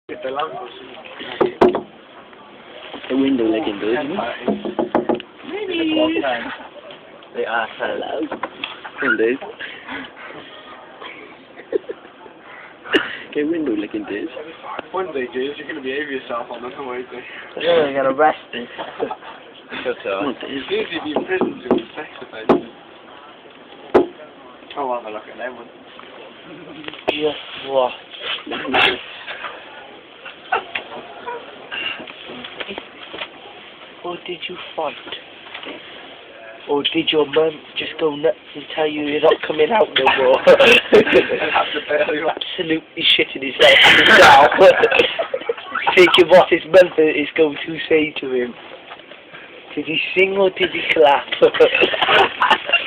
The lamp was the window looking good. They are Hello. Window. Okay, window looking good. One day, dude, you're going to behave yourself on them, won't you? You're going to get arrested. Shut up. What is? As soon as you'd be in prison to sex offenders. Oh, I'll have a look at them one. Yes, what? Or did you fight? Or did your mum just go nuts and tell you you're not coming out no more? I'd have to bail you out. Absolutely shitting himself. Thinking what his mother is going to say to him. Did he sing or did he clap?